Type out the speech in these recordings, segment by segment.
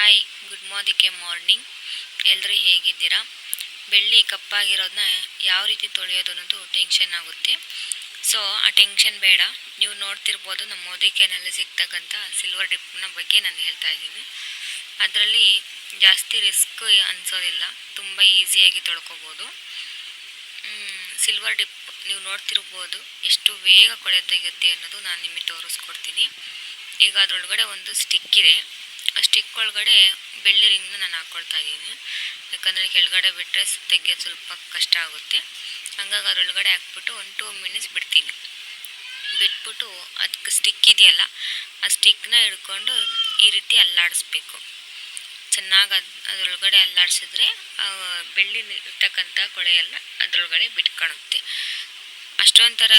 Hi, good morning. ಎಲ್ಲರೂ ಹೇಗಿದ್ದೀರಾ? ಬೆಳ್ಳಿ ಕಪ್ಪಾಗಿರೋದನ್ನ ಯಾವ ರೀತಿ ತೊಳೆಯೋದು ಅನ್ನೋದು ಟೆನ್ಷನ್ ಆಗುತ್ತೆ. ಸೊ ಆ ಟೆನ್ಷನ್ ಬೇಡ. ನೀವು ನೋಡ್ತಿರ್ಬೋದು, ನಮ್ಮ ಮೋದಿಕೆನಲ್ಲಿ ಸಿಗ್ತಕ್ಕಂಥ ಸಿಲ್ವರ್ ಡಿಪ್ನ ಬಗ್ಗೆ ನಾನು ಹೇಳ್ತಾ ಇದ್ದೀನಿ. ಅದರಲ್ಲಿ ಜಾಸ್ತಿ ರಿಸ್ಕ್ ಅನಿಸೋದಿಲ್ಲ, ತುಂಬ ಈಸಿಯಾಗಿ ತೊಳ್ಕೊಬೋದು. ಸಿಲ್ವರ್ ಡಿಪ್ ನೀವು ನೋಡ್ತಿರ್ಬೋದು ಎಷ್ಟು ಬೇಗ ಕೊಳೆ ತೆಗೆಯುತ್ತೆ ಅನ್ನೋದು ನಾನು ನಿಮಗೆ ತೋರಿಸ್ಕೊಡ್ತೀನಿ. ಈಗ ಅದರೊಳಗಡೆ ಒಂದು ಸ್ಟಿಕ್ ಇದೆ. ಆ ಸ್ಟಿಕ್ ಒಳಗಡೆ ಬೆಳ್ಳಿ ರಿಂಗ್ನ ನಾನು ಹಾಕ್ಕೊಳ್ತಾ ಇದ್ದೀನಿ, ಯಾಕಂದರೆ ಕೆಳಗಡೆ ಬಿಟ್ಟರೆ ತೆಗೆಯೋದು ಸ್ವಲ್ಪ ಕಷ್ಟ ಆಗುತ್ತೆ. ಹಂಗಾಗಿ ಅದರೊಳಗಡೆ ಹಾಕ್ಬಿಟ್ಟು ಒಂದು 2 ಮಿನಿಟ್ಸ್ ಬಿಟ್ಬಿಟ್ಟು ಅದಕ್ಕೆ ಸ್ಟಿಕ್ ಇದೆಯಲ್ಲ, ಆ ಸ್ಟಿಕ್ನ ಹಿಡ್ಕೊಂಡು ಈ ರೀತಿ ಅಲ್ಲಾಡಿಸ್ಬೇಕು. ಚೆನ್ನಾಗಿ ಅದರೊಳಗಡೆ ಅಲ್ಲಾಡಿಸಿದ್ರೆ ಬೆಳ್ಳಿ ಇರ್ತಕ್ಕಂಥ ಕೊಳೆಯೆಲ್ಲ ಅದರೊಳಗಡೆ ಬಿಟ್ಕೊಳುತ್ತೆ. ಅಷ್ಟೊಂಥರ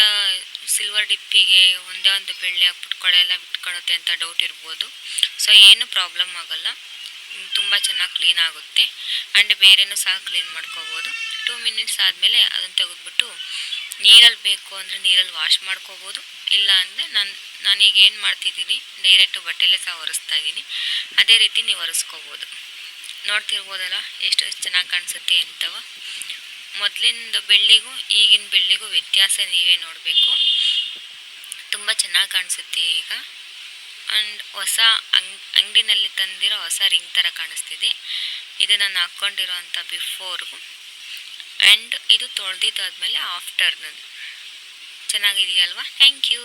ಸಿಲ್ವರ್ ಡಿಪ್ಪಿಗೆ ಒಂದೇ ಒಂದು ಬೆಳ್ಳಿ ಹಾಕ್ಬಿಟ್ಟು ಕೊಳೆ ಎಲ್ಲ ಬಿಟ್ಕೊಳುತ್ತೆ ಅಂತ ಡೌಟ್ ಇರ್ಬೋದು. ಸೊ ಏನು ಪ್ರಾಬ್ಲಮ್ ಆಗೋಲ್ಲ, ತುಂಬ ಚೆನ್ನಾಗಿ ಕ್ಲೀನ್ ಆಗುತ್ತೆ. ಆ್ಯಂಡ್ ಬೇರೆನೂ ಸಹ ಕ್ಲೀನ್ ಮಾಡ್ಕೋಬೋದು. 2 ಮಿನಿಟ್ಸ್ ಆದಮೇಲೆ ಅದನ್ನು ತೆಗೆದ್ಬಿಟ್ಟು ನೀರಲ್ಲಿ ಬೇಕು ಅಂದರೆ ನೀರಲ್ಲಿ ವಾಶ್ ಮಾಡ್ಕೋಬೋದು. ಇಲ್ಲ ಅಂದರೆ ನಾನೀಗ ಏನು ಮಾಡ್ತಿದ್ದೀನಿ, ಡೈರೆಕ್ಟು ಬಟ್ಟೆಲ್ಲೇ ಸಹ ಒರೆಸ್ತಾ ಇದ್ದೀನಿ. ಅದೇ ರೀತಿ ನೀವು ಒರೆಸ್ಕೋಬೋದು. ನೋಡ್ತಿರ್ಬೋದಲ್ಲ ಎಷ್ಟು ಚೆನ್ನಾಗಿ ಕಾಣಿಸುತ್ತೆ ಅಂತವ. ಮೊದಲಿಂದ ಬೆಳ್ಳಿಗೂ ಈಗಿನ ಬೆಳ್ಳಿಗೂ ವ್ಯತ್ಯಾಸ ನೀವೇ ನೋಡಬೇಕು. ತುಂಬ ಚೆನ್ನಾಗಿ ಕಾಣಿಸುತ್ತೆ ಈಗ. ಆ್ಯಂಡ್ ಹೊಸ ಅಂಗಡಿನಲ್ಲಿ ತಂದಿರೋ ಹೊಸ ರಿಂಗ್ ಥರ ಕಾಣಿಸ್ತಿದೆ. ಇದು ನಾನು ಹಾಕ್ಕೊಂಡಿರೋ ಅಂಥ ಬಿಫೋರ್ಗು, ಆ್ಯಂಡ್ ಇದು ತೊಳೆದಿದ್ದಾದ್ಮೇಲೆ ಆಫ್ಟರ್ನೂನ್. ಚೆನ್ನಾಗಿದೆಯಲ್ವಾ? Thank you.